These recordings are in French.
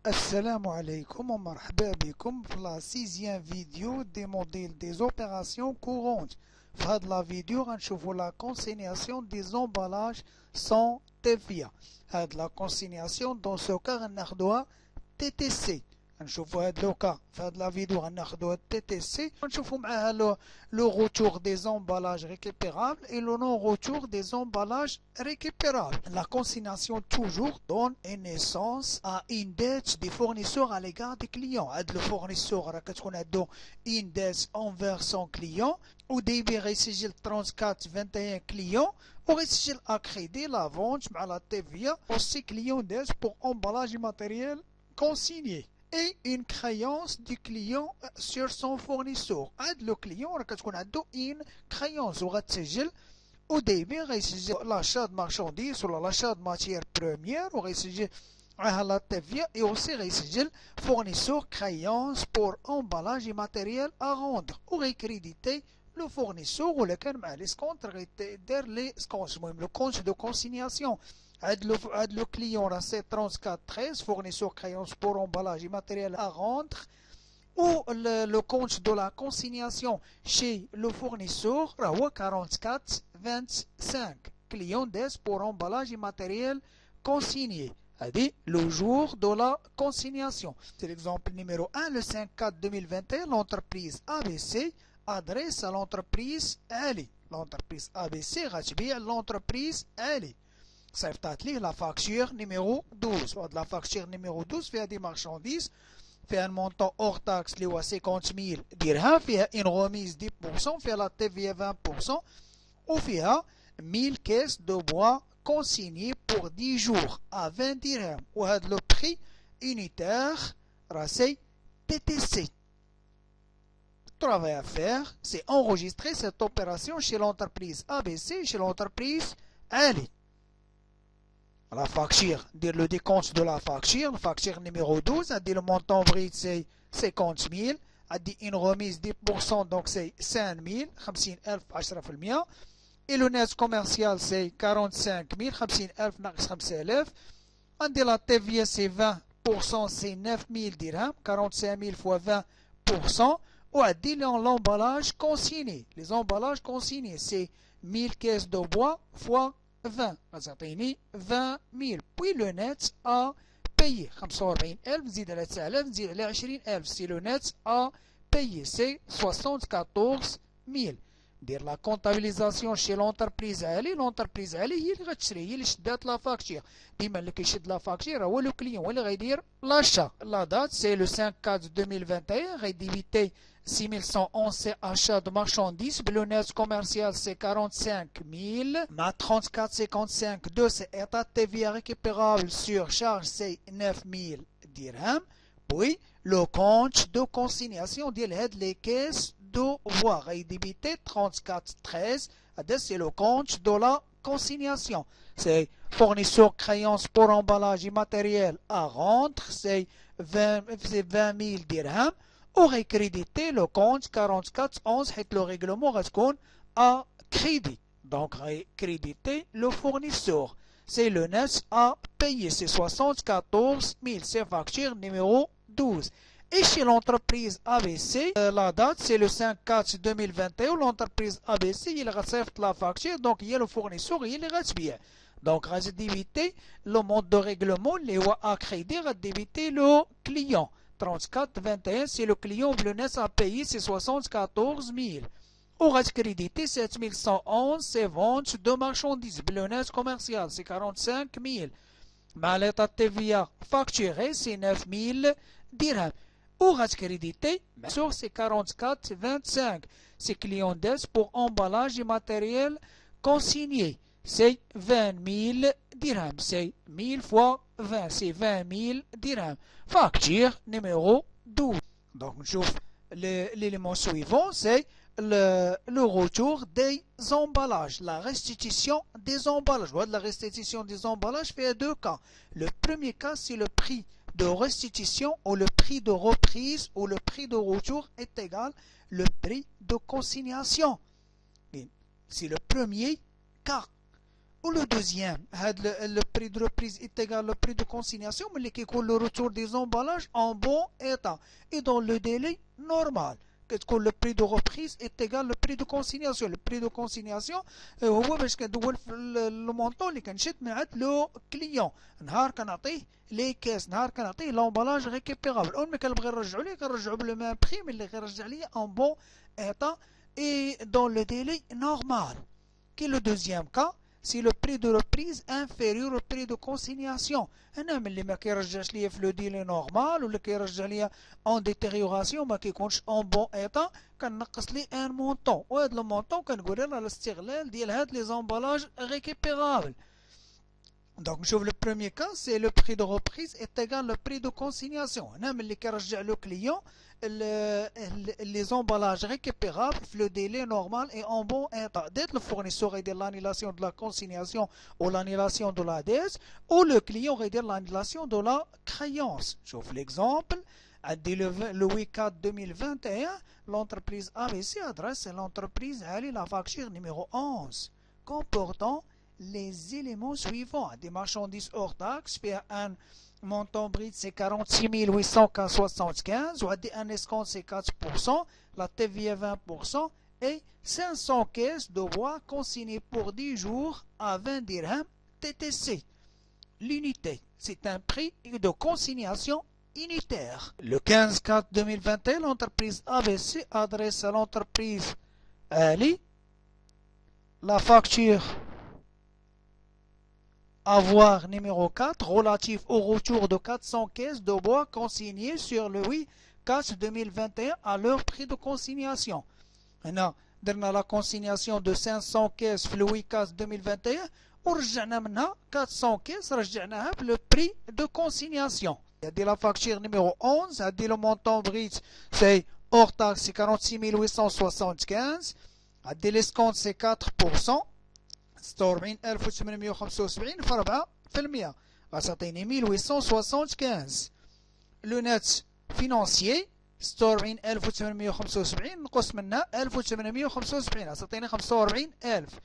Assalamu alaikum wa marhaba bikum pour la 6e vidéo des modèles des opérations courantes. Dans la vidéo, on voit la consignation des emballages sans TVA. La consignation dans ce cas, on a TTC. نشوفوا هذا لوكا في هذه لا فيديو غناخذوا التي تي سي ونشوفوا معها لو روتور دي زومبالاج récupérables et le non retour des emballages récupérables. La consignation toujours donne une naissance à une dette des fournisseurs à l'égard des clients. هذا le fournisseur راه كتكون عنده une dette envers son client وداير غيسجل 34-21 clients وغيسجل accrédit la vente مع la TVA aux 6 clients dette pour emballage matériel consigné. Et une créance du client sur son fournisseur. Le client a une créance وغتسجل ودايما غيسجل l'achat de marchandises ولا l'achat de matières premières وغيسجل على la TVA et aussi غيسجل fournisseur créance pour emballage et matériel à rendre وغيكريديتي le fournisseur ولا كان مع les comptes غيدير les comptes المهم le compte de consignation. Le client a C3413, fournisseur créance pour emballage et matériel à rendre, ou le compte de la consignation chez le fournisseur, 4425, client des pour emballage et matériel consigné. C'est-à-dire le jour de la consignation. C'est l'exemple numéro 1, le 5/4/2021, l'entreprise ABC adresse à l'entreprise Ali. L'entreprise ABC رتبيع l'entreprise Ali. صيفطات ليه la facture numéro 12. La facture numéro 12 فيها des marchandises فيها un montant hors taxe اللي هو 50,000 درهم فيها une remise 10% فيها la TVA 20% وفيها 1000 caisses de bois consignées pour 10 jours à 20 dirhams وهذا le prix unitaire راه سي TTC. Le travail à faire, c'est enregistrer cette opération chez l'entreprise ABC, chez l'entreprise Ali. La facture, dire le décompte de la facture numéro 12, a dit le montant brut c'est 50 000, a dit une remise 10%, donc c'est 5 000, 50,000 10%, et le net commercial c'est 45 000, 50,000 ناقص 5,000, on dit la TVA c'est 20%, c'est 9 000 dirhams, 45 000 fois 20%, ou a dit l'emballage consigné. Les emballages consignés c'est 1000 caisses de bois fois 20 غتعطيني 20 000 puis le net à payer 45,000 نزيد على 9,000 نزيد على 20,000 c'est le net à payer c'est 74,000 دير la comptabilisation chez l'entreprise Ali. l'entreprise Ali هي اللي غتشري هي اللي شدات لا فاكتور ديما اللي كيشد لا فاكتور هو لو كليون هو اللي غيدير لاشا. La date c'est le 5/4/2021 غيديبيتي 6111 c'est achat de marchandises. Le net commercial c'est 45 000. Ma 34,55 2 c'est état TVA récupérable sur charge c'est 9 000 dirhams. Puis le compte de consignation ديال هاد les caisses de bois غيديبيتي 3413. C'est le compte de la consignation. C'est fournisseur créance pour emballage et matériel à rendre c'est 20 000 dirhams. aurait crédité le compte 4411 حيث le règlement غتكون à crédit. Donc crédité le fournisseur. C'est le net à payer. C'est 74 000. C'est facture numéro 12. Et chez l'entreprise ABC, la date c'est le 5/4/2021. L'entreprise ABC il غتصيفط la facture. Donc il y a le fournisseur il غتبيع. Donc غتديبيتي le mode de règlement اللي هو à crédit غتديبيتي le client. 34,21 c'est le client le net à payer c'est 74 000. Ou crédité 7111 c'est vente de marchandises. Le net commercial c'est 45 000. Ma l'état TVA facturé c'est 9 000 dirhams. Ou crédité c'est 44,25 c'est client d'aide pour emballage et matériel consigné. C'est 20 000 dirhams. C'est 1000 fois 20. C'est 20 000 dirhams. Facture numéro 12. Donc, l'élément suivant, c'est le retour des emballages. La restitution des emballages. La restitution des emballages fait deux cas. Le premier cas, c'est le prix de restitution ou le prix de reprise ou le prix de retour est égal le prix de consignation. C'est le premier cas. Ou le deuxième, le prix de reprise est égal au prix de consignation, mais qui coûte le retour des emballages en bon état et dans le délai normal. Le prix de reprise est égal au prix de consignation. Le prix de consignation هو باش كندول في لو مونطون اللي كنشد من عند لو كليون نهار كنعطيه لي كاس نهار كنعطيه لومبالاج ريكيبيرابل اول ما كنبغي نرجعو ليه كنرجعو بلو ميم بري ملي غيرجع ليا en bon état et dans le délai normal. Qui est le deuxième cas? Si le prix de reprise est inférieur au prix de consignation. أنا ملي ما كيرجعش ليا في لو ديلي نورمال ولا كيرجع ليا en détérioration ما كيكونش en bon état كنقص ليه ان مونطون وهذا لو مونطون كنقول على الاستغلال ديال هاد لي زومبالاج ريكيبيرابل. Donc, le premier cas, c'est le prix de reprise est égal au prix de consignation. Le client, les emballages récupérables, le délai normal est en bon état. Dès le fournisseur est de l'annulation de la consignation ou l'annulation de la dette, ou le client est de l'annulation de la créance. Je vous l'exemple. Le 8/4 2021, l'entreprise ABC adresse l'entreprise Ali la facture numéro 11 comportant les éléments suivants. Des marchandises hors taxe, un montant brut c'est 46 875, ou un escompte c'est 4%, la TVA 20% et 500 caisses de bois consignées pour 10 jours à 20 dirhams TTC. L'unité, c'est un prix de consignation unitaire. Le 15/4 2021, l'entreprise ABC adresse à l'entreprise Ali la facture avoir numéro 4 relatif au retour de 400 caisses de bois consignées sur le 8/4 2021 à leur prix de consignation. Maintenant, درنا la consignation de 500 caisses في le 8/4 2021 ورجعنا منها 400 caisses رجعناها le prix de consignation. هذه la facture numéro 11, هذه le montant brut c'est hors taxe c'est 46 875, هذه l'escompte c'est 4%. 46875 في 4% غتعطيني 1875. لو نت فينانسيي 46875 نقص منها 1875 غتعطيني 45000.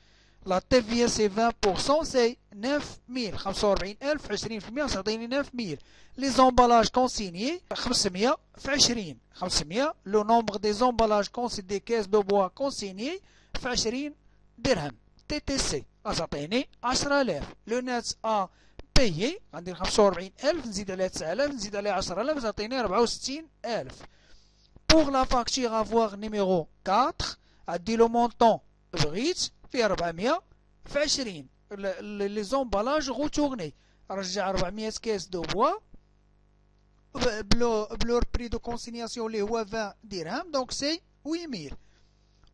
لا تي في سي 20% سي 9000. 45000 في 20% غتعطيني 9000. لي زومبالاج كونسينيي 500 في 20 500. لو نومبر دي زومبالاج كونسينيي دي كيس دو بوا كونسينيي في 20 درهم TTC غتعطيني 10000. لو نات ا بايي غندير 45000 نزيد عليها 9000 نزيد عليها 10000 غتعطيني 64000. Pour la facture avoir numéro 4 غادي لو مونطون بغيت في 400 في 20 لي زومبالاج غوتورني رجع 400 كيس دو بوا بلو بري دو كونسينياسيون اللي هو 20 درهم دونك سي 8000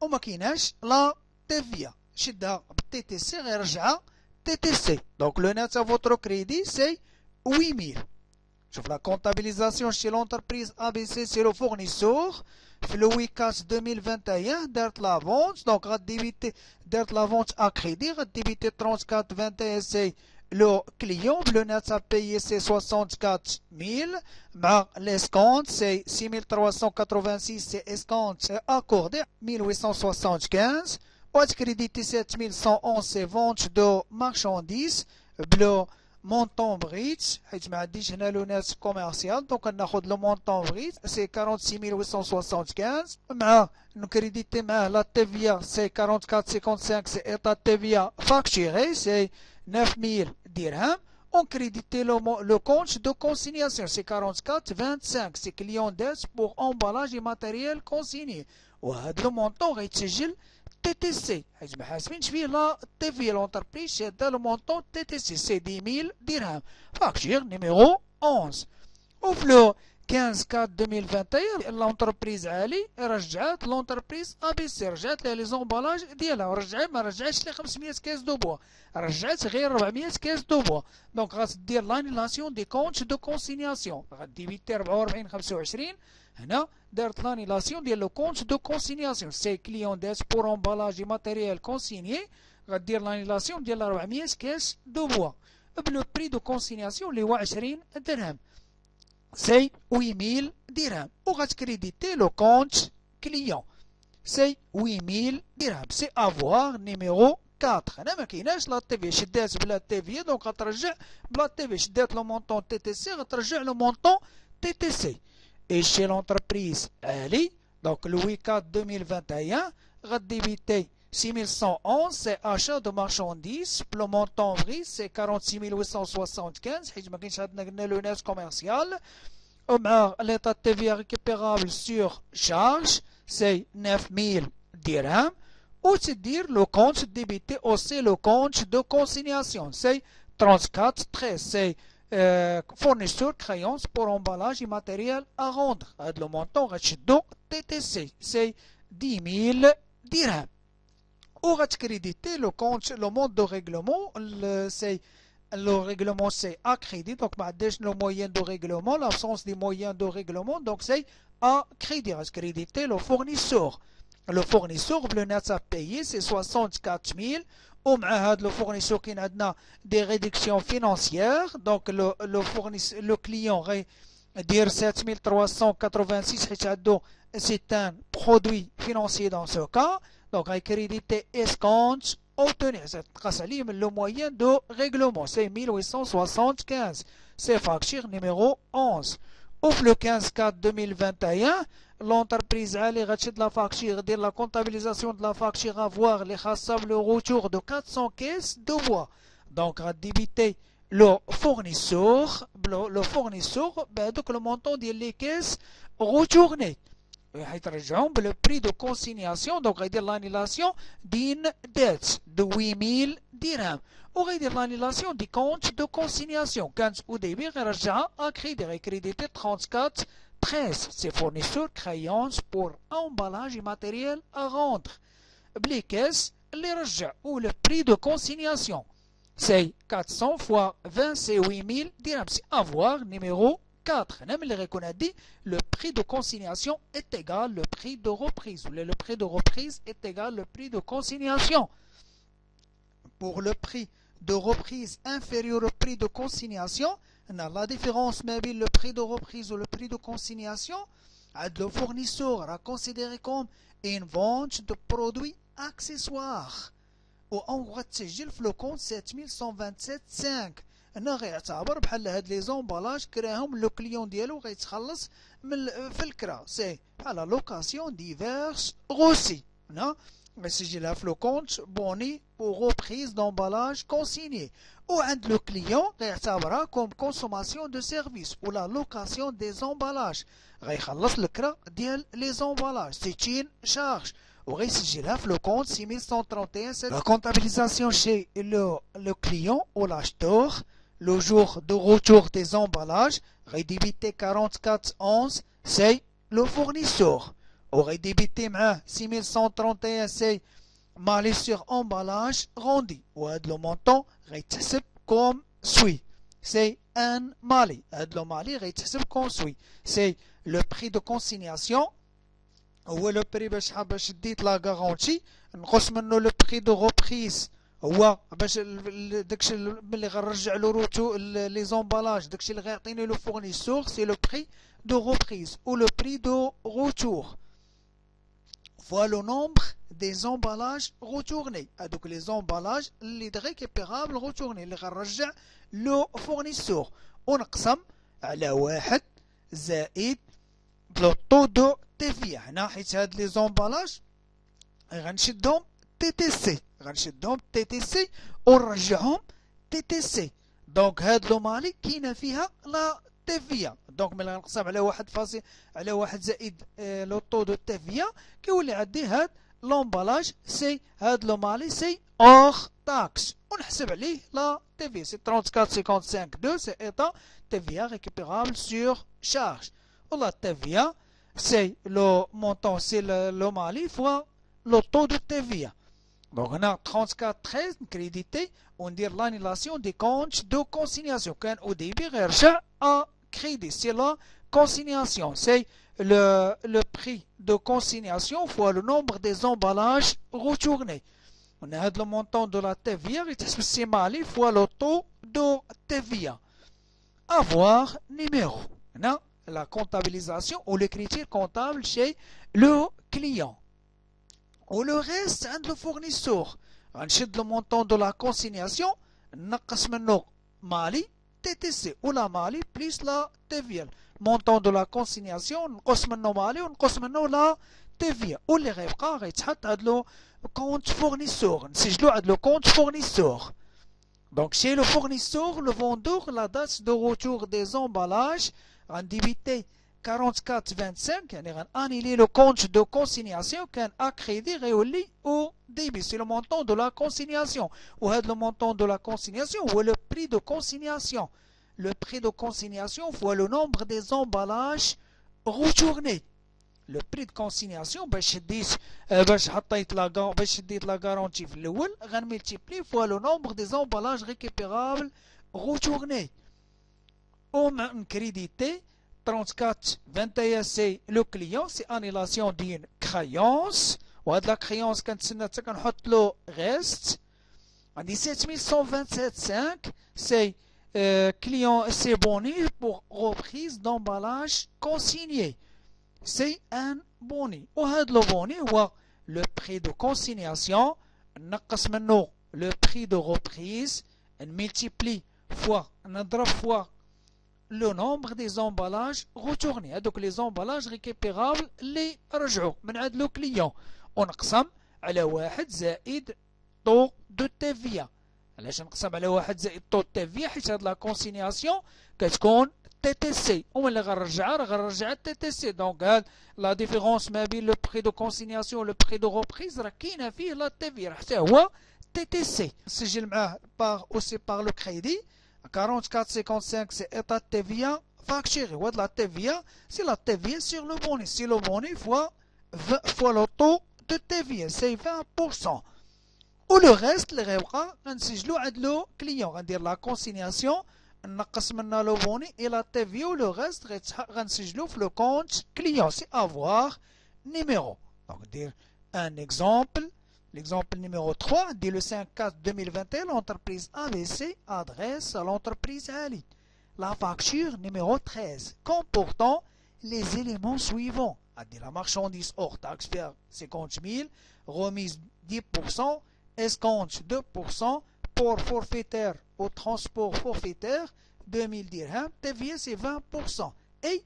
وما كايناش لا تيفيا شدها بالTTC غيرجعها TTC. Donc le net à votre crédit c'est 8000. شوف la comptabilisation chez l'entreprise ABC c'est le fournisseur. في le 8/4 2021 دارت la vente donc غديبيتي دارت la vente à crédit غديبيتي 3421 c'est le client. Le net à payer c'est 64 000 مع l'escompte c'est 6386 c'est escompte accordé 1875. Haute crédité 7111 c'est vente de marchandises بلو montant brut حيت ما عنديش هنا لو ناس كوميرسيال دونك ناخذ لو مونطون بريت سي 46875 مع نكريديتي معاه لا تيفيا سي 4455 سي ايطا تيفيا فاكتوري سي 9000 درهم. On crédite le compte de consignation, c'est 44,25. C'est client d'aide pour emballage et matériel consigné. وهذا le montant غيتسجل TTC. حيت ما حاسبينش فيه لا تيفيا l'entreprise شاده le montant TTC c'est 10 000 dirhams. Facture numéro 11. وفي le 15/4 2021 l'entreprise علي رجعت l'entreprise ABC رجعت لها لي زومبالاج ديالها ورجعت ما رجعتش لي 500 كيس دو بوا رجعت غير 400 كيس دو بوا دونك غتدير لانيلاسيون دي كونت دو كونسينياسيون غديبيتي 44 25 هنا دارت لانيلاسيون ديال لو كونت دو كونسينياسيون سي كليون دات بور امبالاج ماتيريال كونسينيي غدير لانيلاسيون ديال 400 كيس دو بوا بلو بري دو كونسينياسيون اللي هو 20 درهم c'est 8000 dirhams. Ou créditer le compte client. C'est 8000 dirhams. C'est avoir numéro 4. هنا ما كايناش لا تي في شدات بلا تي في دونك غترجع بلا تي في شدات لو مونطون تي تي سي غترجع لو مونطون تي تي سي. Et chez l'entreprise Ali, donc le 8-4 2021, غديبيتي 6111 c'est achat de marchandises, le montant vrai c'est 46 875 حيت ما كاينش عندنا قلنا لو ناس كوميرسيال. ومع l'état de TVA récupérable sur charge c'est 9000 dirhams. Ou c'est-à-dire le compte débité aussi le compte de consignation c'est 34 13 c'est fournisseur créance pour emballage et matériel à rendre. Le montant غتشدو TTC c'est 10 000 dirhams. Ou غتكريديتي le compte le mode de règlement c'est le règlement c'est à crédit donc ما عندناش le moyen de règlement l'absence des moyens de règlement donc c'est à crédit. غتكريديتي le fournisseur. Le fournisseur le net à payer c'est 64 000. ومع هذا لو فورنيسور كاين عندنا دي ريدكسيون فينانسيير دونك لو كليون غيدير 7386 حيت عندو سي ان برودوي فينانسيي دون سو كا دونك غيكريديتي اسكونت اوبتوني تقاس عليه من لو موين دو ريغلومون سي 1875 سي فاكتور نيميرو 11. وفي لو 15 4 2021 l'entreprise Ali غتشد لا فاكتور غدير لا كونطابيليزاسيون دو لا فاكتور افوار اللي خاصه بلو روتور دو 400 كيس دو بوا دونك غديبيتي لو فورنيسور بهذوك لو مونطون ديال لي كيس روتورني حيترجعهم بلو بري دو كونسينياسيون دونك غيدير لانيلاسيون دين دات دو 8000 درهم وغيدير لانيلاسيون دي كونت دو كونسينياسيون كانت وديبي غيرجعها ا كريدي غيكريديتي 34 13, c'est fournisseur créance pour emballage et matériel à rendre. Les caisses, les rejets ou le prix de consignation. C'est 400 fois 20, c'est 8000 dirhams. C'est avoir numéro 4. Le prix de consignation est égal au prix de reprise. Le prix de reprise est égal au prix de consignation. Pour le prix de reprise inférieur au prix de consignation, la différence entre le prix de reprise ou le prix de consignation, le fournisseur sera considéré comme une vente de produits accessoires. On va تسجل في le compte 7127.5. انا غيعتبر بحال هاد لي زومبالاج كراهم لو كليون ديالو غيتخلص من في الكرا سي بحال لوكاسيون ديفيرس غوسي هنا غيسجلها في لو كونت بوني بو ريبريز دومبالاج كونسيني وعند لو كليون غيعتبرها كوم كونسوماسيون دو سيرفيس ولا لوكاسيون دي زومبالاج غيخلص الكرا ديال لي زومبالاج سي une charge وغيسجلها في لو كونت 6131. La comptabilisation chez le client ou l'acheteur le jour de retour des emballages غيديبيتي 4411 c'est le fournisseur وغيديبيتي معاه 6131 c'est malais sur emballage rendu وهاد لو مونطون غيتحسب كوم سوي c'est un malais هاد لو مالي غيتحسب كوم سوي c'est le prix de consignation هو لو بري باش ديت لا غارونتي نقص منه لو بري دو روبريز هو باش داكشي ملي غنرجع له روتو لي زومبالاج داكشي اللي غيعطيني لو فورنيسور سي لو بري دو روبريز او لو بري دو روتور فوا لو نومبر دي زومبالاج روتورني هادوك لي زومبالاج اللي ريكيبيرابل روتورني اللي غنرجع لو فورنيسور ونقسم على 1 زائد لو طو دو تي هنا حيت هاد لي زومبالاج غنشدهم تي تي سي تي تي سي ونرجعهم تي تي سي دونك هاد لو مالي كاينه فيها لا تي في دونك ملي غنقسم على 1 زائد لو طو دو تي في كيولي عندي هاد لومبالاج سي هاد لو مالي سي اور تاكس ونحسب عليه لا تي في سي 34,55 سي ايطا تي في ريكيبيرابل سور شارج ولا تي في c'est le montant, c'est le Mali fois le taux de TVA. Donc on a 34,13 crédité, on dit l'annulation des comptes de consignation. Quand au début, à crédit, c'est la consignation. C'est le prix de consignation fois le nombre des emballages retournés. On a le montant de la TVA, c'est Mali fois le taux de TVA. Avoir numéro. Non? La comptabilisation ou l'écriture comptable chez le client. Ou le reste, le fournisseur. غنشد لو مونطون دو لا كونسينياسيون نقص منه مالي تي تي سي ولا مالي بليس لا تيفيا. مونطون دو لا كونسينياسيون نقص منه مالي ونقص منه لا تيفيا، واللي غيبقى غيتحط عندلو كونت فورنيسور، نسجلو عندلو كونت فورنيسور. Donc chez le fournisseur, le vendeur, la date de retour des emballages, on débité 44,25, on annulé le compte de consignation qu'un a crédit réoli au débit. C'est le montant de la consignation. Ou le montant de la consignation ou le prix de consignation. Le prix de consignation fois le nombre des emballages retournés. Le prix de consignation باش حطيت باش ديت لا غارونتي في الاول غنملتيبلي فوا لو نومبر دي زومبالاج ريكيبيرابل روتورني او نكريديتي 34 سي لو كليون سي انيلاسيون دين كرايونس وهاد لا كرايونس كنتسنى حتى كنحط له غيست عندي 7127 سي كليون سي بوني بور روبريز دومبالاج كونسينيي. C'est un boni. Le boni, le prix de consignation, le prix de reprise, on multiplie fois le nombre des emballages retournés. Donc les emballages récupérables, les rejouent. Le client, on قسم على 1 زائد taux de TVA. علاش نقسم على 1 زائد taux de TVA حيت هاد لا كونسينياسيون كتكون TTC. On va regarder TTC. Donc, la différence mais le prix de consignation, le prix de reprise, qui n'a fait la TVA. C'est TTC. Si je le mets aussi par le crédit, 44,55 c'est état TVA facturé. La TVA, c'est la TVA sur le bonus. Si le bonus fois le taux de TVA, c'est 20%. Ou le reste, le client, on va dire la consignation. نقص منها لو بوني الى تي في ولو ريست غنسجلو في لو كونت كليون سي افوار نيميرو. دونك ندير ان اكزومبل l'exemple numéro 3 dès le 5/4/2021 l'entreprise ABC adresse à l'entreprise Ali la facture numéro 13 comportant les éléments suivants. La marchandise hors taxe faire 50 000, remise 10%, escompte 2%, port forfaitaire au transport forfaitaire 2000 dirhams, TVA c'est 20% et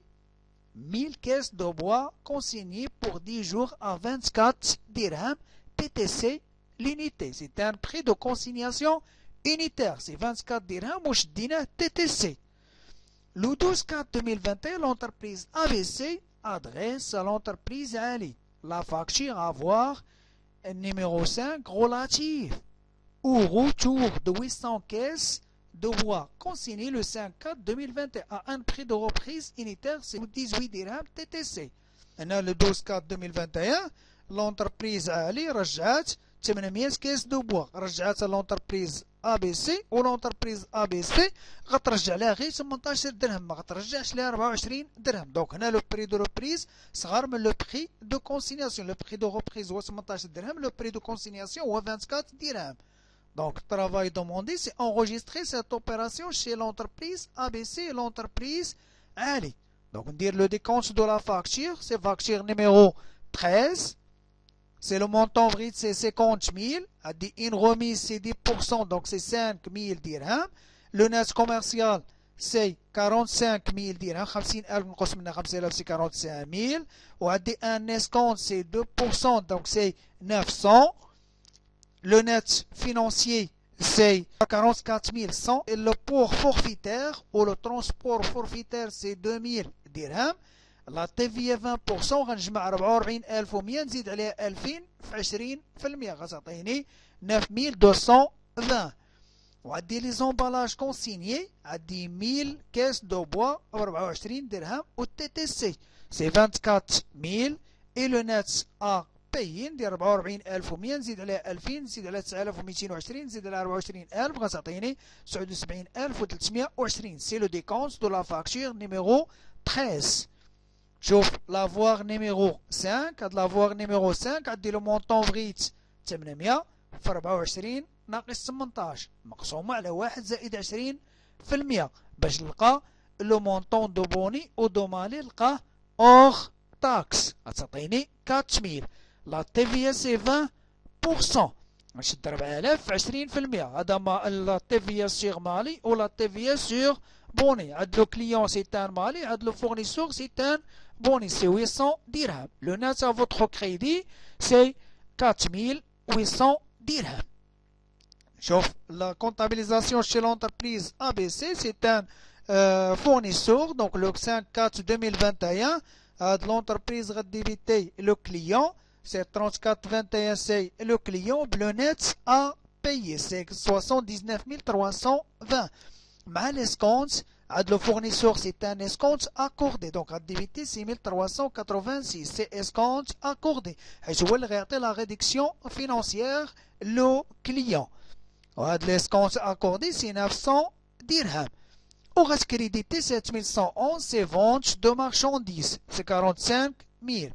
1000 caisses de bois consignées pour 10 jours à 24 dirhams TTC l'unité. C'est un prix de consignation unitaire, c'est 24 dirhams ou dina TTC. Le 12/4/2021 l'entreprise ABC adresse à l'entreprise Ali la facture à avoir numéro 5 relative au retour de 800 caisses de bois consignées le 5/4/2021 à un prix de reprise unitaire, c'est 18 dirhams TTC. Et le 12/4/2021, l'entreprise Ali رجعت 800 caisses de bois. رجعت l'entreprise ABC والentreprise ABC غترجع لها غير 18 درهم ما غترجعش لها 24 درهم. دونك هنا لو بري دو ريبريز صغار من لو بري دو كونسينياسيون. لو بري دو ريبريز هو 18 درهم، لو بري دو كونسينياسيون هو 24 dirhams. Donc, travail demandé, c'est enregistrer cette opération chez l'entreprise ABC et l'entreprise Ali. Donc, on dit le décompte de la facture, c'est facture numéro 13. C'est le montant brut, c'est 50 000. Une remise, c'est 10%, donc c'est 5 000 dirhams. Le net commercial, c'est 45 000 dirhams. 50,000 نقص منها 50,000 c'est 45 000. وعندي un escompte, c'est 2%, donc c'est 900. Le net financier, c'est 44 100. Et le port forfaitaire ou le transport forfaitaire, c'est 2000 dirhams. La TVA 20%, غنجمع 44,100 نزيد عليها 2000 في 20% غتعطيني 9220. وعندي لي زومبالاج كونسينيي عندي 1000 كاس دو بوا 24 درهم و تي تي سي سي 24000 et le net à payer ندير 44100 نزيد عليها 2000 نزيد عليها 9220 نزيد عليها 24000 غتعطيني 79320. C'est le décompte de la facture numéro 13. شوف l'avoir numéro 5. هاد l'avoir numéro 5 عندي لو مونطون بريت 800 في 24 ناقص 18 مقسومة على 1 زائد 20% باش نلقى لو مونطون دو بوني او دو مالي نلقاه اور تاكس غتعطيني 4000. لا تي في سي 20%. شد 4000 20%. هذا ما لا تي في سيغ مالي و لا تي في سيغ بوني. عند لو كليون سي ان مالي, عند لو فورنيسور سي ان بوني, سي 800 dirhams. Le net à votre crédit c'est 4800 dirhams. شوف la comptabilisation chez l'entreprise ABC, c'est un fournisseur, donc le 5/4/2021 de l'entreprise redébité le client, c'est 34/21 c'est le client, le net à payer c'est 79 320. مع l'escompte, le fournisseur c'est un escompte accordé, donc redébité 6386, c'est escompte accordé. Je vais regarder la réduction financière le client. L'escompte accordé c'est 900 dirhams. On reste crédité 7111, c'est vente de marchandises, c'est 45 000.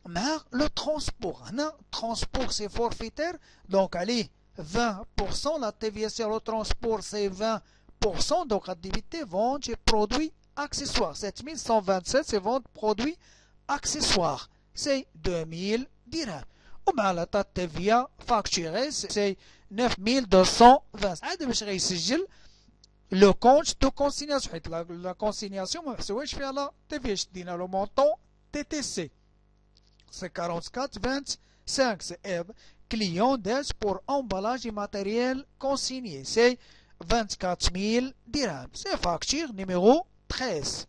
Mais le transport, transport c'est forfaitaire, donc allez, 20%, la TVA sur le transport c'est 20%, donc activité, vente et produits accessoires. 7127, c'est vente, produits accessoires, c'est 2000 dirhams. Ou bien la TVA facturée, c'est 9220. هذا باش غيسجل le compte de consignation. La consignation, je fais la TVA, je dis le montant TTC. C'est 44,25. C'est client d'aide pour emballage et matériel consigné. C'est 24 000 dirhams. C'est facture numéro 13.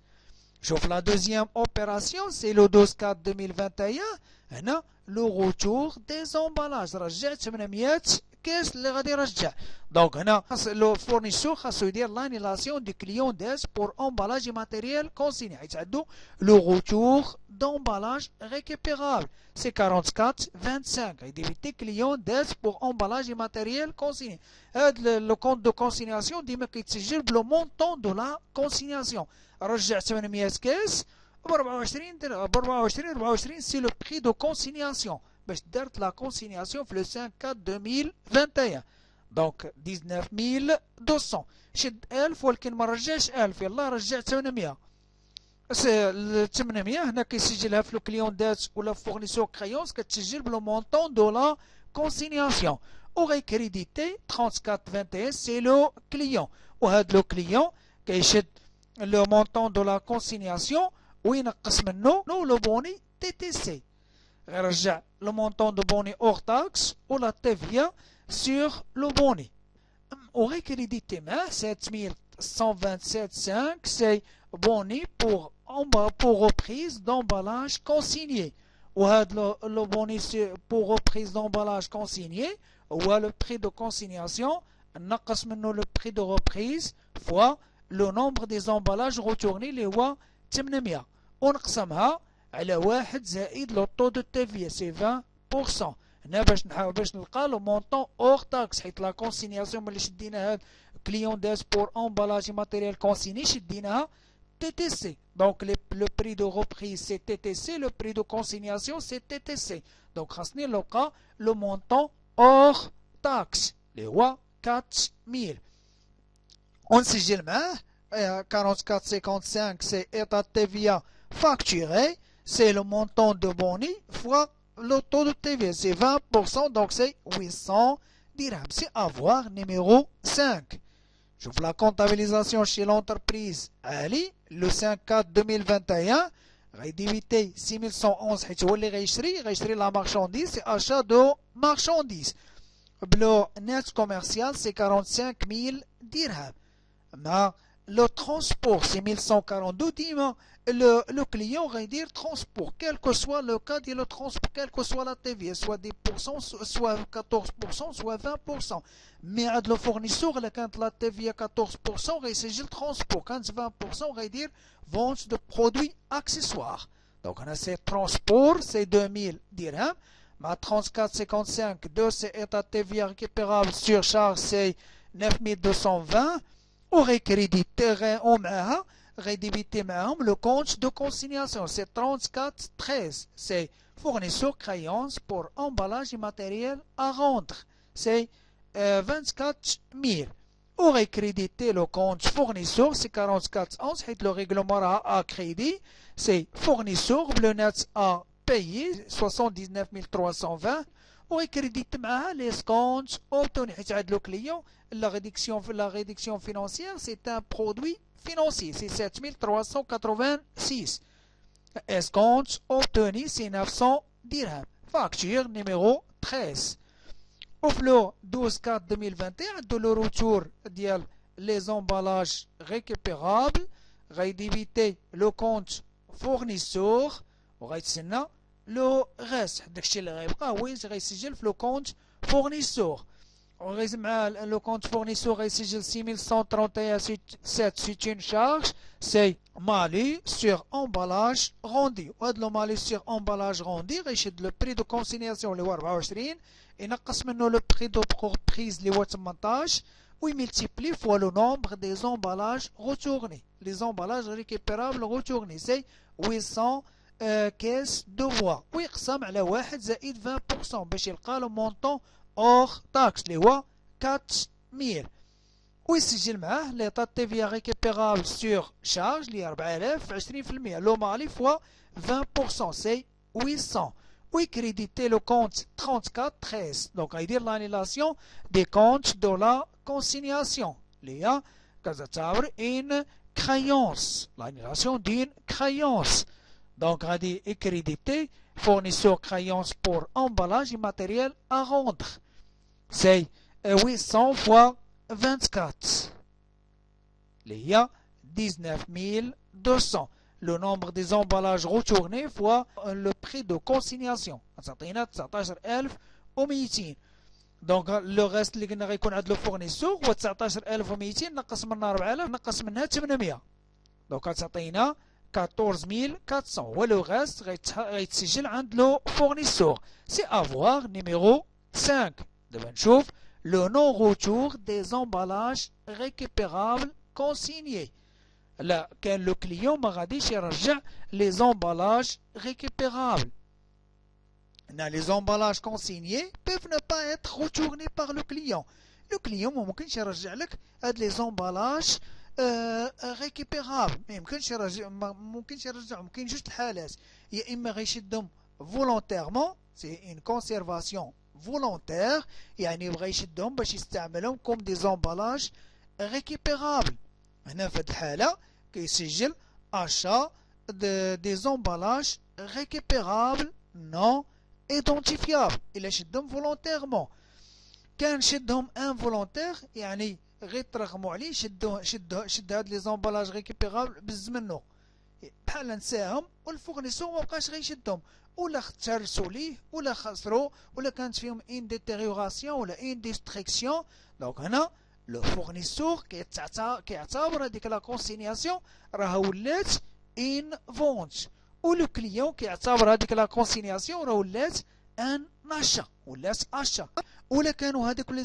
J'ouvre la deuxième opération, c'est le 12/4/2021. Le retour des emballages. رجعت 800 كاس اللي غادي يرجع. Donc هنا le fournisseur خاصو يدير l'annulation du client d'aide pour emballage et matériel consigné. حيت عندو le retour d'emballage récupérable. C'est 44,25. يديبيتي client d'aide pour emballage et matériel consigné. هذا le compte de consignation ديما كيتسجل بلو montant de la consignation. رجع 800 كاس ب 24 c'est le prix de consignation. باش درت لا consignation في le 5/4/2021. donc 19200. شد 1000 ولكن ما رجعش 1000, يلا رجع 800. 800 هنا كيسجلها في لو كليون دات ولا فورنيسور كريونس, كتسجل بلو مونطون دو لا consignation. وغي كريديتي 3421 سي لو كليون, وهاد لو كليون كيشد لو مونطون دو لا consignation وينقص منه لو بوني تي تي سي. غيرجع le montant de bonnet hors taxe ou la TVA sur le bonnet. aurait crédité 7127,5, c'est bonnet pour reprise d'emballage consigné. Ou le bonnet pour reprise d'emballage consigné, ou le prix de consignation, le prix de reprise fois le nombre des emballages retournés, les 800. On قسمها على 1 زائد لو طو دو تيفيا سي 20%. هنا باش نحاول باش نلقى لو مونطون اور تاكس, حيت لا كونسينياسيون ملي شدينا هاد كليون داز بور امبالاج ماتيريال كونسيني شديناها تي تي سي. دونك لو بري دو روبريز سي تي تي سي, لو بري دو كونسينياسيون سي تي تي سي. دونك خاصني نلقى لو مونطون اور تاكس اللي هو 4000. ونسجل معاه 44,55 سي ايطا تيفيا facturé, c'est le montant de boni fois le taux de TVA, c'est 20%, donc c'est 800 dirhams. C'est avoir numéro 5. J'ouvre la comptabilisation chez l'entreprise Ali, le 5/4/2021, rédébité 6111, حيت هو اللي غيشري la marchandise, c'est achat de marchandise. Le net commercial, c'est 45 000 dirhams. Le transport, c'est 1142 dirhams. Le client va dire transport, quel que soit le cas de le transport, quelle que soit la TVA, soit 10%, soit 14%, soit 20%. Mais le fournisseur, quand la TVA 14%, il s'agit de transport. Quand 20%, il va dire vente de produits accessoires. Donc, on a ces transports, c'est 2000 dirhams. Ma 34,55, 2 c'est état TVA récupérable, surcharge, c'est 9220. Ou récrédité, rédébité le compte de consignation, c'est 34,13. C'est fournisseur créance pour emballage et matériel à rendre, c'est 24 000. Ou récrédité le compte fournisseur, c'est 44,11. Et le règlement à crédit, c'est fournisseur, le net à payer 79 320. ويكريديت معها les comptes obtenus حيت عند لو كليون la réduction financière c'est un produit financier c'est 7386 escomptes obtenus c'est 900 dirhams facture numéro 13 au flot 12/4/2021 de le retour ديال les emballages récupérables غيديبيتي لو كونت فورنيسور وغيتسنى لو غاس داكشي اللي غيبقى هو غيسجل في لو كونت فورنيسور وغيزم مع لو كونت فورنيسور غيسجل 6131 c'est une charge c'est malus sur emballage rendu وهاد لو malus sur emballage rendu غيشد لو بري دو كونسينياسيون اللي هو 24 ينقص منه لو بري دو بريز اللي هو 18 ou il multiplie fois le nombre des emballages retournés. Les emballages récupérables retournés, c'est 800 caisses de bois. ويقسم على 1 زائد 20% باش يلقى le montant hors taxe اللي هو 4000. ويسجل معاه l'état de TVA récupérable sur charge اللي 4000 20%. Le mali fois 20% c'est 800. Oui, créditer le compte 3413. Donc, il dit l'annulation des comptes de la consignation. Il y a une créance. L'annulation d'une créance. Donc, il dit créditer fournisseur créance pour emballage et matériel à rendre. C'est 800 fois 24. Il y a 19 200. Le nombre des emballages retournés fois le prix de consignation. Donc le reste اللي قلنا غيكون عند لو فورنيسور هو 19200 نقص منها 4000 نقص منها 800 دونك غتعطينا 14400 ولو غاست غيتسجل عند لو فورنيسور سي افوار نيميرو 5 دابا نشوف لو نون روتور دي امبالاج ريكوبيرابل كونسينيي لا كان لو كليون ما غاديش يرجع لي زومبالاج ريكوبيرابل. Les emballages consignés peuvent ne pas être retournés par le client. Le client ما ممكنش يرجع لك هاد لي زومبالاج ريكوبيرابل ما يمكنش يرجع ممكن جوج الحالات يا اما غيشدهم فولونتيرمون سي اون كونسيرفاسيون فولونتير يعني بغا يشدهم باش يستعملهم كوم دي زومبالاج ريكوبيرابل. هنا في هذه الحالة كيسجل achat des emballages récupérables non identifiables. إلا شدهم فولونتيرمون. كان شدهم انفولونتير يعني غير ترغموا عليه شد هاد لي زومبالاج ريكوبيرابل بز منه بحال نساهم والفورنيسور مبقاش غيشدهم ولا تهرسوا ليه ولا خسروا ولا كانت فيهم ان ديتيريوراسيون ولا ان ديستريكسيون. دونك هنا لو فورنيسور كيعتبر هذيك لا كونسينياسيون راه ولات ان فونت ولو كليون كيعتبر هذيك لا كونسينياسيون راه ولات ان اشا ولات اشا ولا كانوا هذوك لي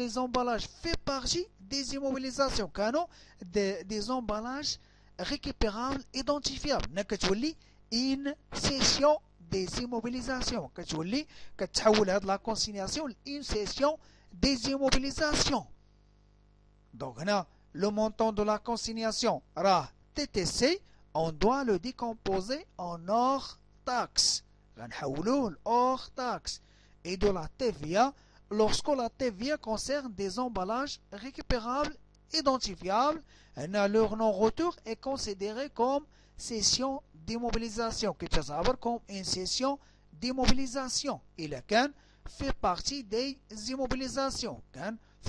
زومبالاج في بارتي دي زيموبيليزاسيون كانوا دي زومبالاج ريكوبيرابل ايدونتيفيابل. هنا كتولي ان سيسيون دي زيموبيليزاسيون كتولي كتحول هاد لا كونسينياسيون لان سيسيون دي زيموبيليزاسيون. Donc, le montant de la consignation rah TTC, on doit le décomposer en hors taxe. Hors taxe. Et de la TVA, lorsque la TVA concerne des emballages récupérables, identifiables, leur non-retour est considéré comme cession d'immobilisation, qui est comme une cession d'immobilisation. Il fait partie des immobilisations.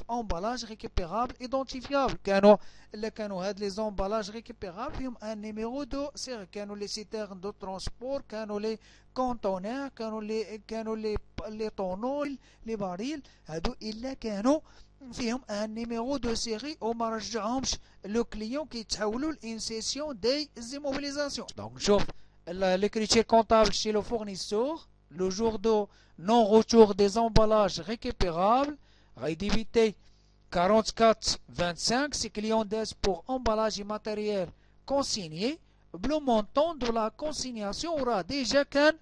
emballage récupérable identifiable. كانوا هاد لي زومبالاج ريكوبيرابل فيهم ان نيميرو دو سير كانوا لي سيتيرن دو ترونسبور كانوا لي كونتونير كانوا لي طونول لي باريل هادو الا كانوا فيهم ان نيميرو دو سيري وما رجعهمش لو كليون كيتحولوا لان سيسيون دي زيموبيليزاسيون. دونك نشوف لي كريتير كونطابل chez le fournisseur le jour de non retour des emballages récupérables rédébité 44,25 c'est client d'aise pour emballage et matériel consigné. Le montant de la consignation aura déjà qu'un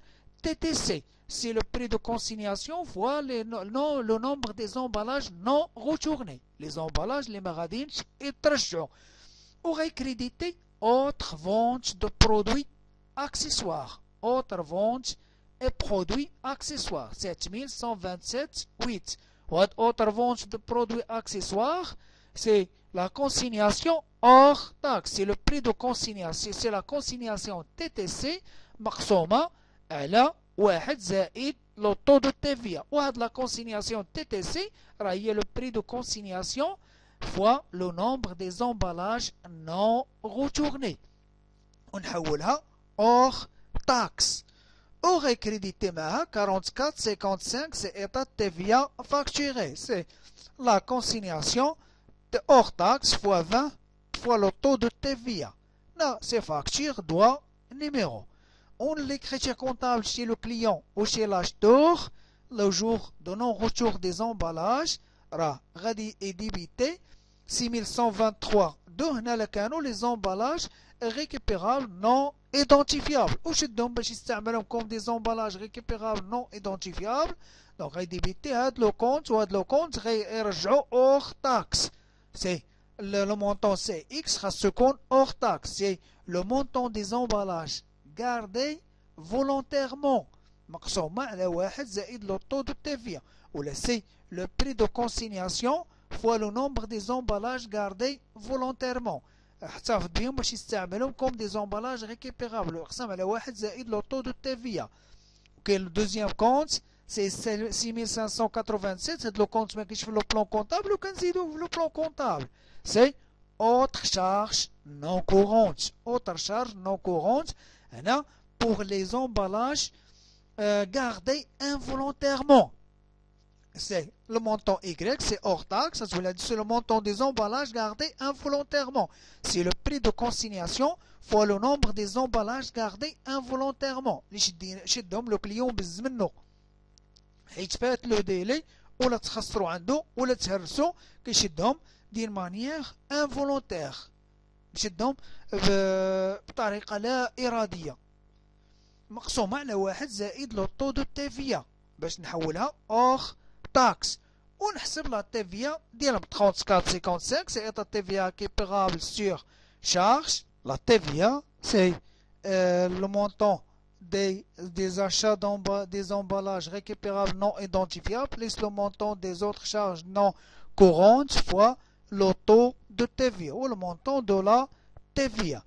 TTC. C'est le prix de consignation fois le nombre des emballages non retournés. Les emballages, les maradines et trajectoires. Aurait crédité autre vente de produits accessoires. Autre vente et produits accessoires. 7127,8. Autre vente de produits accessoires, c'est la consignation hors taxe. C'est le prix de consignation. C'est la consignation TTC مقسومة على 1 زائد le taux de TVA. وهاد la consignation TTC راهي le prix de consignation fois le nombre des emballages non retournés. ونحولها hors taxe. Aurait crédité معها 44,55, c'est état de TVA facturé. C'est la consignation hors taxe fois 20 fois le taux de TVA. Là, c'est facture, doigt, numéro. On l'écriture comptable chez le client ou chez l'acheteur, le jour de non-retour des emballages, غادي débité 6123. De هنا لكانوا les emballages récupérables non identifiables. Ou شدهم باش يستعملهم comme des emballages récupérables non identifiables. Donc غادي débité هاد لو compte وهاد لو compte غيرجعوا hors taxe. C'est le montant c'est X خاص يكون hors taxe. C'est le montant des emballages gardés volontairement مقسومة على 1 زائد le taux de TVA. ولا c'est le prix de consignation fois le nombre des emballages gardés volontairement. احتفظ بهم باش يستعملهم comme des emballages récupérables. اقسم على 1 زائد le taux de TVA. Okay, le deuxième compte c'est 6587. C'est le compte mais qui fait le plan comptable ou كنزيدو le plan comptable. C'est autre charge non courante. Autre charge non courante. Pour les emballages gardés involontairement. C'est le montant Y, c'est hors taxe, c'est le montant des emballages gardés involontairement. C'est le prix de consignation fois le nombre des emballages gardés involontairement. شدهم le client بالزمنو حيت فات لو ديلي ولا تخسروا عنده ولا تهرسوا كيشدهم d'une manière involontaire. يشدهم بطريقة لا إرادية. مقسومة على 1 زائد لو طو دو TVA باش نحولها hors taxe. ونحسب لا TVA ديالهم 34,55. C'est état TVA récupérable sur charge. La TVA c'est le montant des achats des emballages récupérables non identifiables plus le montant des autres charges non courantes fois le taux de TVA ou le montant de la TVA.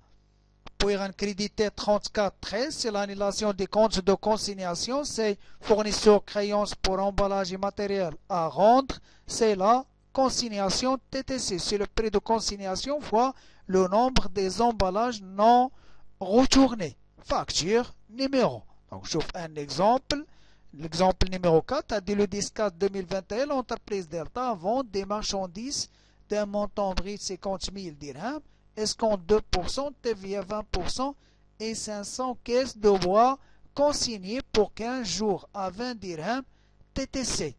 Pour un crédité 34,13, c'est l'annulation des comptes de consignation, c'est fournisseur créance pour emballage et matériel à rendre, c'est la consignation TTC, c'est le prix de consignation fois le nombre des emballages non retournés. Facture numéro. Donc, je fais un exemple. L'exemple numéro 4 a dit le 10/4 2021, l'entreprise Delta vend des marchandises d'un montant brut 50 000 dirhams, escompte 2%, TVA 20% et 500 caisses de bois consignées pour 15 jours à 20 dirhams TTC.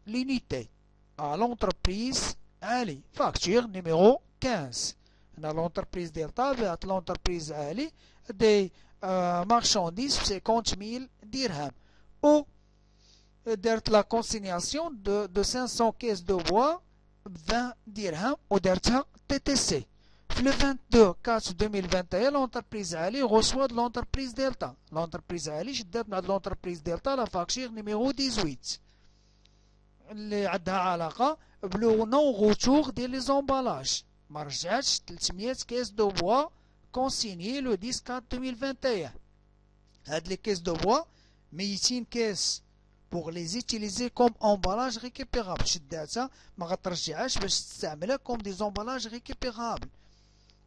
L'unité à l'entreprise Ali. Facture numéro 15. À l'entreprise Delta, à l'entreprise Ali, des marchandises 50 000 dirhams. Ou la consignation de 500 caisses de bois 20 dirhams ou d'arta TTC. Le 22/4/2021, l'entreprise Ali reçoit de l'entreprise Delta. L'entreprise Ali, je donne de l'entreprise Delta la facture numéro 18. اللي عندها علاقة بلو نون روتور ديال لي زومبالاج. ما رجعتش 300 كيس دو بوا كونسيني لو 10/4/2021. هاد لي كيس دو بوا 200 كيس pour les utiliser comme emballage récupérable. شداتها ما غترجعهاش باش تستعملها comme des emballages récupérables.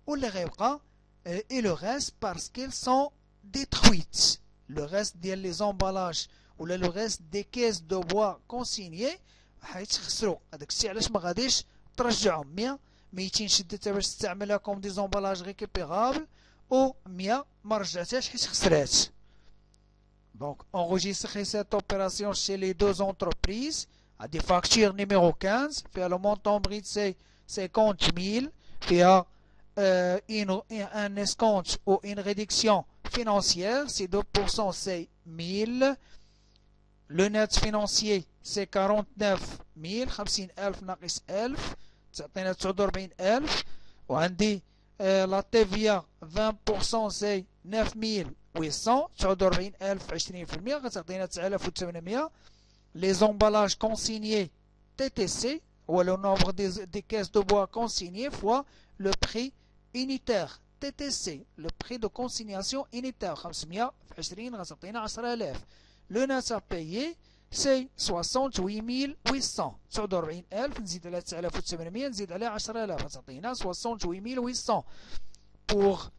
واللي غيبقى et le reste parce qu'ils sont détruites. Le reste ديال les emballages ولا le reste des caisses de bois consignées حيتخسروا. هذاك الشيء علاش ما غاديش ترجعهم. 200 شدتها باش تستعملها comme des emballages récupérables و 100 ما رجعتهاش حيت خسرات. Donc, enregistrer cette opération chez les deux entreprises à des factures numéro 15. Puis le montant brut, c'est 50 000. Puis un escompte ou une réduction financière, c'est 2%, c'est 1000. Le net financier, c'est 49 000. 50,000 ناقص 1000. تعطينا 49,000. وعندي la TVA 20%, c'est 9 800 49000 20% غتعطينا 9800. Les emballages consignés TTC ou le nombre des caisses de bois consignées fois le prix unitaire TTC, le prix de consignation unitaire 500 في 20 غتعطينا 10000. Le net à payer c'est 68800 49000 نزيد على 9800 نزيد على 10000 غتعطينا 68800. Pour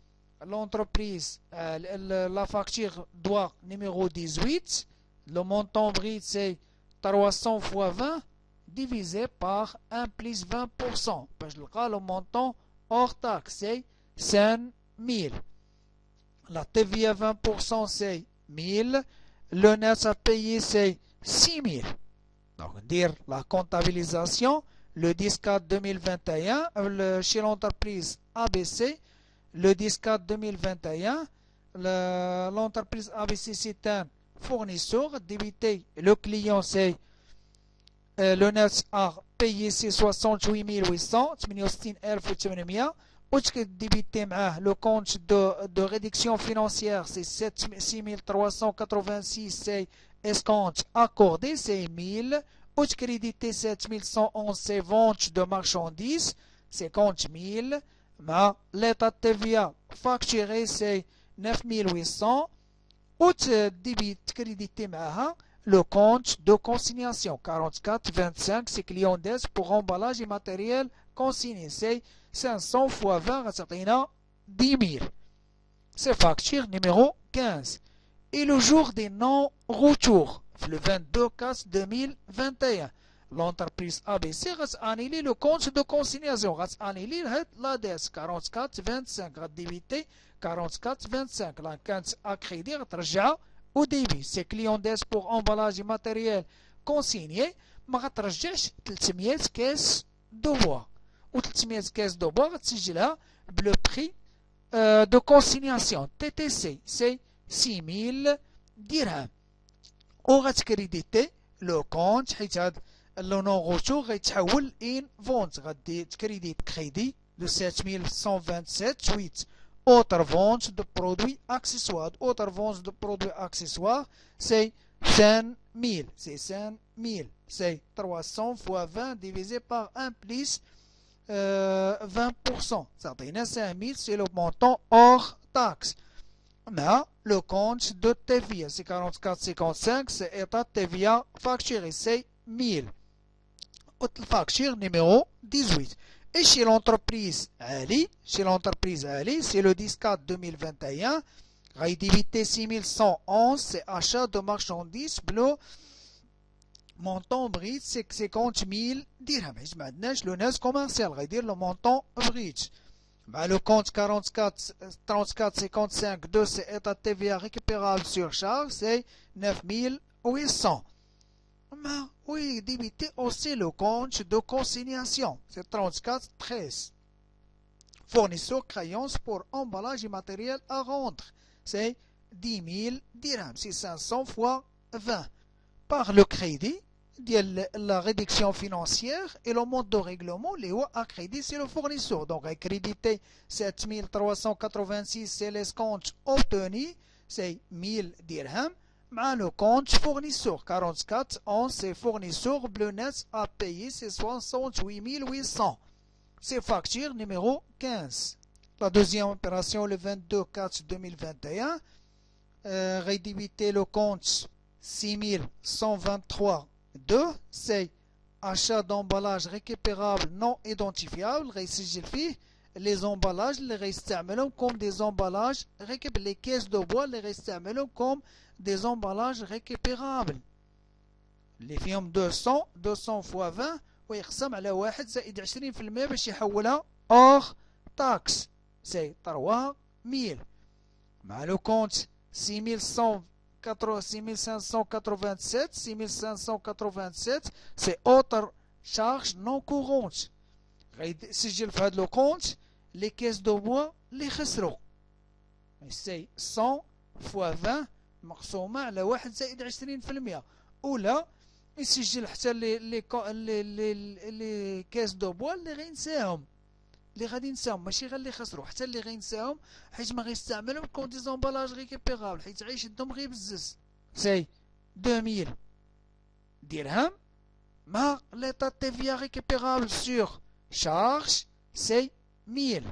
l'entreprise, la facture doit numéro 18, le montant brut c'est 300 fois 20 divisé par 1 plus 20%. Le montant hors taxe c'est 5000. La TVA 20% c'est 1000. Le net à payer c'est 6000. Donc, dire la comptabilisation, le 10-4 2021, chez l'entreprise ABC, le 10-4 2021, l'entreprise ABC c'est un fournisseur, débité, le client c'est le net à payer c'est 68 800, 68 débité le compte de réduction financière c'est 6386, c'est escompte accordé c'est 1000, crédité 7111 c'est vente de marchandises, c'est compte 1000. L'état de TVA facturé c'est 9800. Débit crédité le compte de consignation 4425 c'est client d'aise pour emballage et matériel consigné c'est 500 fois 20 غتعطينا 10 000. C'est facture numéro 15. Et le jour des non-retours, le 22/4/2021, l'entreprise ABC va annuler le compte de consignation, va annuler la dette 4425, va débiter 4425, la compte à crédit va au débit. C'est client d'aise pour emballage et matériel consigné, ما غترجعش 300 كاس de bois. Ou 300 caisses de bois, le prix de consignation TTC, c'est 6000 dirhams. On va créditer le compte, le non-retour غيتحول in vente, غادي crédit crédit de 7127.8. Autre vente de produits accessoires. Autre vente de produits accessoires, c'est 5000. C'est 5000. C'est 300 fois 20 divisé par 1 plus 20%. Ça donne 5000, c'est le montant hors taxe. Mais le compte de TVA, c'est 44,55, c'est état TVA facturé, c'est 1000. Facture numéro 18. Et chez l'entreprise Ali, c'est le 10-4 2021, débité 6111, c'est achat de marchandises bleu. Montant brut, c'est 50 000 dirhams. Le net commercial, le montant brut. Le compte 34,55, 2, c'est état TVA récupérable sur charge, c'est 9800. Oui, débité aussi le compte de consignation, c'est 34,13. Fournisseur créance pour emballage et matériel à rendre, c'est 10 000 dirhams, c'est 500 fois 20. Par le crédit, la réduction financière et le mode de règlement, les hauts à crédit, c'est le fournisseur. Donc, à créditer 7386, c'est l'escompte obtenu, c'est 1000 dirhams. Mais le compte fournisseur 4411, c'est fournisseur bleu net à payer, c'est 68 800. C'est facture numéro 15. La deuxième opération, le 22/4/2021, rédébiter le compte 6123. 2, c'est achat d'emballage récupérable non identifiable. Les emballages les récupérons comme des emballages récupérables. Les caisses de bois les récupérons comme des emballages récupérables. Les films 200 fois 20 ويقسم على 1 زائد 20% باش يحولها hors taxe. C'est 3000. مع le compte 6587, c'est autre charge non courante. سجل في هذا le compte les caisses de bois اللي خسروا. C'est 100 fois 20 مقسومة على 1 زائد 20%. ولا يسجل حتى لي كاس دو بوا اللي غينساهم. اللي غادي نساهم ماشي غير اللي خسروا حتى اللي غينساهم حيت ما غيستعملهم كون دي زومبالاج ريكيبيرابل حيت غيشدهم غير بزز سي 2000 درهم ما l'état de TVA récupérable sur charge سي 1000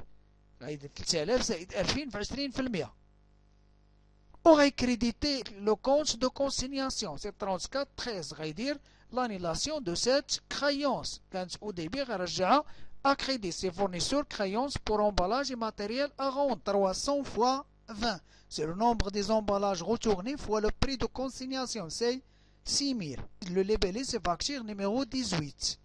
غيدير 3000 زائد 2000 في 20%. وغيكريديتي لو كونت دو كونسينياسيون سي 34 13 غيدير l'annulation de cette créance كانت او دي بي غيرجعها à crédit ses fournisseurs créances pour emballage et matériel à rendre 300 fois 20 c'est le nombre des emballages retournés fois le prix de consignation c'est 6000. Le libellé c'est facture numéro 18.